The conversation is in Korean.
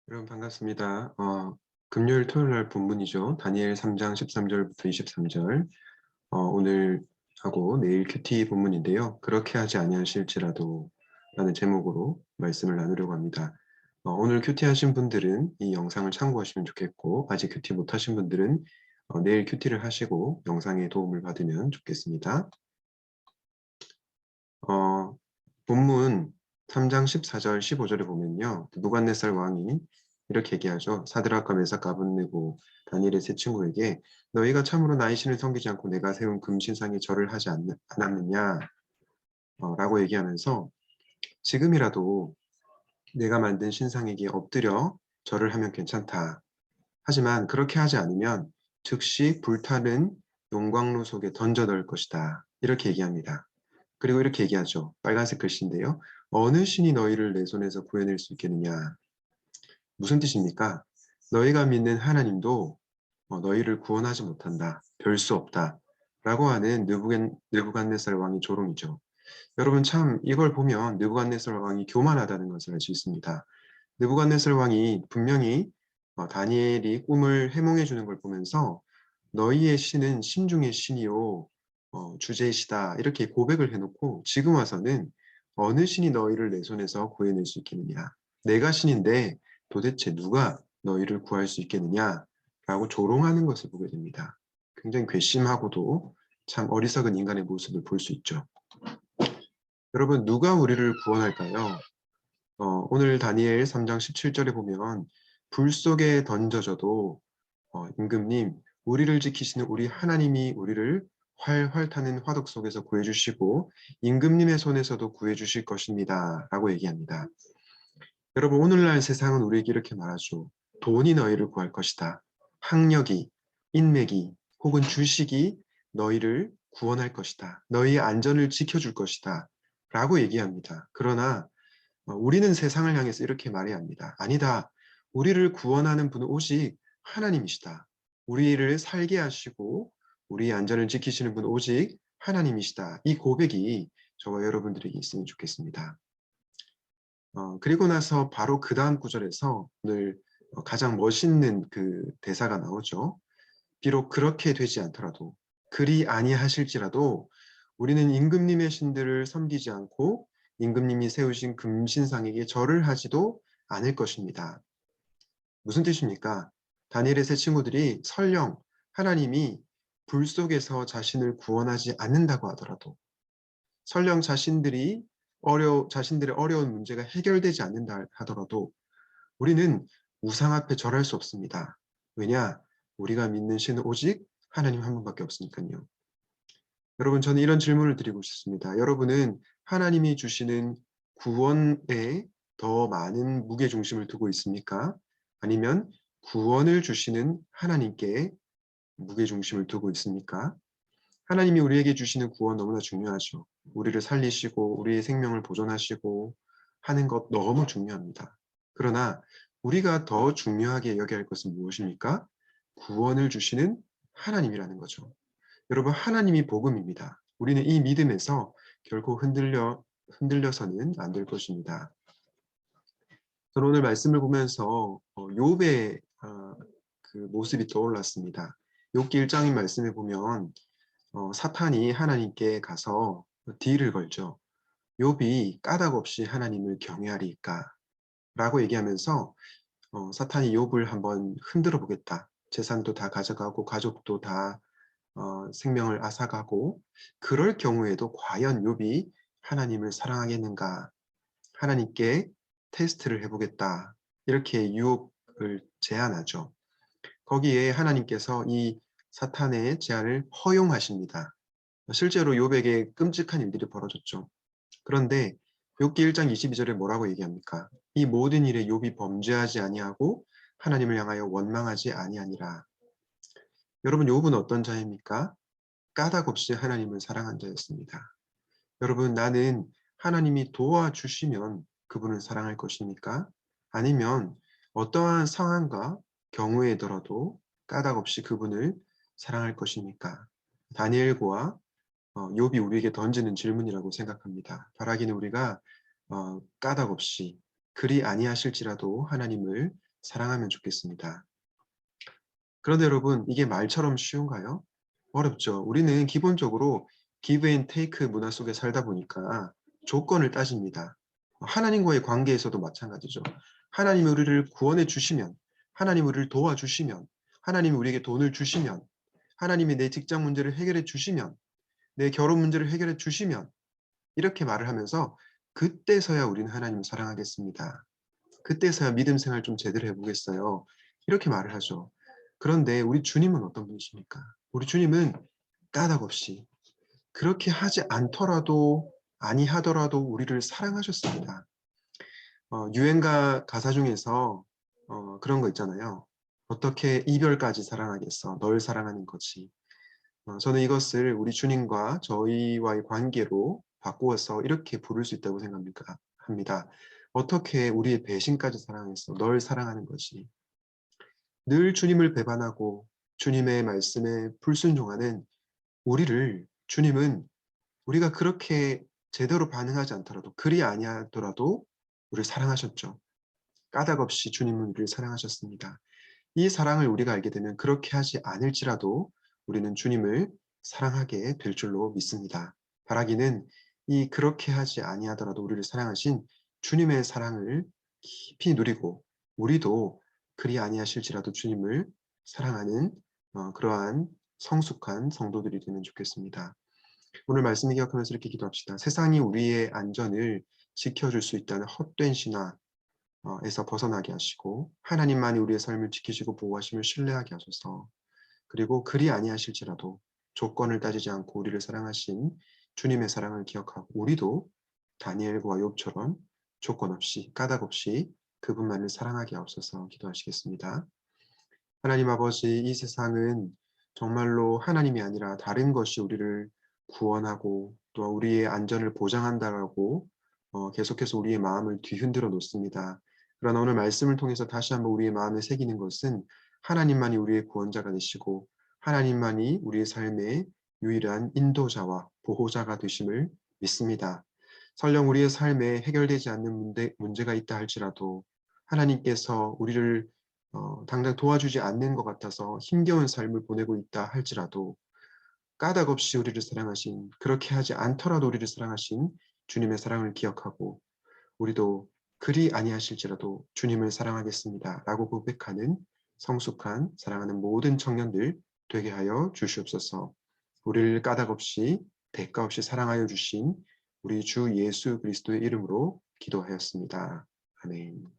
여러분 반갑습니다. 금요일 토요일 날 본문이죠. 다니엘 3장 13절부터 23절. 오늘 하고 내일 큐티 본문인데요. 그렇게 하지 아니하실지라도 라는 제목으로 말씀을 나누려고 합니다. 오늘 큐티 하신 분들은 이 영상을 참고하시면 좋겠고, 아직 큐티 못 하신 분들은 내일 큐티를 하시고 영상의 도움을 받으면 좋겠습니다. 본문 3장 14절 15절에 보면요, 느부갓네살 왕이 이렇게 얘기하죠. 사드락과 메삭과 아벳네고 다니엘의 세 친구에게 너희가 참으로 나의 신을 섬기지 않고 내가 세운 금신상에 절을 하지 않았느냐 라고 얘기하면서, 지금이라도 내가 만든 신상에게 엎드려 절을 하면 괜찮다. 하지만 그렇게 하지 않으면 즉시 불타는 용광로 속에 던져 넣을 것이다. 이렇게 얘기합니다. 그리고 이렇게 얘기하죠. 빨간색 글씨인데요. 어느 신이 너희를 내 손에서 구해낼 수 있겠느냐. 무슨 뜻입니까? 너희가 믿는 하나님도 너희를 구원하지 못한다. 별 수 없다. 라고 하는 느부갓네살 왕의 조롱이죠. 여러분, 참 이걸 보면 느부갓네살 왕이 교만하다는 것을 알 수 있습니다. 느부갓네살 왕이 분명히 다니엘이 꿈을 해몽해 주는 걸 보면서 너희의 신은 신중의 신이요 주제시다, 이렇게 고백을 해놓고 지금 와서는 어느 신이 너희를 내 손에서 구해낼 수 있겠느냐, 내가 신인데 도대체 누가 너희를 구할 수 있겠느냐 라고 조롱하는 것을 보게 됩니다. 굉장히 괘씸하고도 참 어리석은 인간의 모습을 볼 수 있죠. 여러분, 누가 우리를 구원할까요? 오늘 다니엘 3장 17절에 보면 불 속에 던져져도 임금님, 우리를 지키시는 우리 하나님이 우리를 활활 타는 화덕 속에서 구해주시고 임금님의 손에서도 구해주실 것입니다 라고 얘기합니다. 여러분, 오늘날 세상은 우리에게 이렇게 말하죠. 돈이 너희를 구할 것이다. 학력이, 인맥이, 혹은 주식이 너희를 구원할 것이다. 너희의 안전을 지켜줄 것이다 라고 얘기합니다. 그러나 우리는 세상을 향해서 이렇게 말해야 합니다. 아니다. 우리를 구원하는 분은 오직 하나님이시다. 우리를 살게 하시고 우리의 안전을 지키시는 분은 오직 하나님이시다. 이 고백이 저와 여러분들에게 있으면 좋겠습니다. 그리고 나서 바로 그 다음 구절에서 오늘 가장 멋있는 그 대사가 나오죠. 비록 그렇게 되지 않더라도, 그리 아니하실지라도 우리는 임금님의 신들을 섬기지 않고 임금님이 세우신 금신상에게 절을 하지도 않을 것입니다. 무슨 뜻입니까? 다니엘의 세 친구들이 설령 하나님이 불 속에서 자신을 구원하지 않는다고 하더라도, 설령 자신들의 어려운 문제가 해결되지 않는다 하더라도 우리는 우상 앞에 절할 수 없습니다. 왜냐? 우리가 믿는 신은 오직 하나님 한 분밖에 없으니까요. 여러분, 저는 이런 질문을 드리고 싶습니다. 여러분은 하나님이 주시는 구원에 더 많은 무게중심을 두고 있습니까? 아니면 구원을 주시는 하나님께 무게중심을 두고 있습니까? 하나님이 우리에게 주시는 구원 너무나 중요하죠. 우리를 살리시고 우리의 생명을 보존하시고 하는 것 너무 중요합니다. 그러나 우리가 더 중요하게 여겨야 할 것은 무엇입니까? 구원을 주시는 하나님이라는 거죠. 여러분, 하나님이 복음입니다. 우리는 이 믿음에서 결코 흔들려서는 안 될 것입니다. 저는 오늘 말씀을 보면서 욥의 그 모습이 떠올랐습니다. 욥기 1장의 말씀에 보면 사탄이 하나님께 가서 딜을 걸죠. 욥이 까닭없이 하나님을 경외하리까 라고 얘기하면서 사탄이 욥을 한번 흔들어 보겠다. 재산도 다 가져가고 가족도 다 생명을 앗아가고, 그럴 경우에도 과연 욥이 하나님을 사랑하겠는가, 하나님께 테스트를 해보겠다, 이렇게 유혹을 제안하죠. 거기에 하나님께서 이 사탄의 제안을 허용하십니다. 실제로 욥에게 끔찍한 일들이 벌어졌죠. 그런데 욥기 1장 22절에 뭐라고 얘기합니까? 이 모든 일에 욥이 범죄하지 아니하고 하나님을 향하여 원망하지 아니하니라. 여러분, 욥은 어떤 자입니까? 까닭없이 하나님을 사랑한 자였습니다. 여러분, 나는 하나님이 도와주시면 그분을 사랑할 것입니까? 아니면 어떠한 상황과 경우에더라도 까닭없이 그분을 사랑할 것입니까? 다니엘과 욥이 우리에게 던지는 질문이라고 생각합니다. 바라기는 우리가 까닭없이, 그리 아니하실지라도 하나님을 사랑하면 좋겠습니다. 그런데 여러분, 이게 말처럼 쉬운가요? 어렵죠. 우리는 기본적으로 give and take 문화 속에 살다 보니까 조건을 따집니다. 하나님과의 관계에서도 마찬가지죠. 하나님이 우리를 구원해 주시면, 하나님이 우리를 도와주시면, 하나님이 우리에게 돈을 주시면, 하나님이 내 직장 문제를 해결해 주시면, 내 결혼 문제를 해결해 주시면, 이렇게 말을 하면서 그때서야 우리는 하나님을 사랑하겠습니다. 그때서야 믿음 생활 좀 제대로 해보겠어요. 이렇게 말을 하죠. 그런데 우리 주님은 어떤 분이십니까? 우리 주님은 까닭없이 그렇게 하지 않더라도 아니하더라도 우리를 사랑하셨습니다. 유행가 가사 중에서 그런 거 있잖아요. 어떻게 이별까지 사랑하겠어? 널 사랑하는 거지. 저는 이것을 우리 주님과 저희와의 관계로 바꾸어서 이렇게 부를 수 있다고 생각합니다. 어떻게 우리의 배신까지 사랑했어? 널 사랑하는 거지. 늘 주님을 배반하고 주님의 말씀에 불순종하는 우리를 주님은 우리가 그렇게 제대로 반응하지 않더라도 그리 아니하더라도 우리를 사랑하셨죠. 까닭 없이 주님은 우리를 사랑하셨습니다. 이 사랑을 우리가 알게 되면 그렇게 하지 않을지라도 우리는 주님을 사랑하게 될 줄로 믿습니다. 바라기는 이 그렇게 하지 아니하더라도 우리를 사랑하신 주님의 사랑을 깊이 누리고 우리도 그리 아니하실지라도 주님을 사랑하는 그러한 성숙한 성도들이 되면 좋겠습니다. 오늘 말씀을 기억하면서 이렇게 기도합시다. 세상이 우리의 안전을 지켜줄 수 있다는 헛된 신화에서 벗어나게 하시고 하나님만이 우리의 삶을 지키시고 보호하심을 신뢰하게 하소서. 그리고 그리 아니하실지라도 조건을 따지지 않고 우리를 사랑하신 주님의 사랑을 기억하고 우리도 다니엘과 욥처럼 조건 없이 까닭 없이 그분만을 사랑하게 하옵소서. 기도하시겠습니다. 하나님 아버지, 이 세상은 정말로 하나님이 아니라 다른 것이 우리를 구원하고 또 우리의 안전을 보장한다라고 계속해서 우리의 마음을 뒤흔들어 놓습니다. 그러나 오늘 말씀을 통해서 다시 한번 우리의 마음에 새기는 것은 하나님만이 우리의 구원자가 되시고 하나님만이 우리의 삶의 유일한 인도자와 보호자가 되심을 믿습니다. 설령 우리의 삶에 해결되지 않는 문제가 있다 할지라도 하나님께서 우리를 당장 도와주지 않는 것 같아서 힘겨운 삶을 보내고 있다 할지라도 까닭 없이 우리를 사랑하신, 그렇게 하지 않더라도 우리를 사랑하신 주님의 사랑을 기억하고 우리도 그리 아니하실지라도 주님을 사랑하겠습니다 라고 고백하는 성숙한 사랑하는 모든 청년들 되게 하여 주시옵소서. 우리를 까닭 없이 대가 없이 사랑하여 주신 우리 주 예수 그리스도의 이름으로 기도하였습니다. 아멘.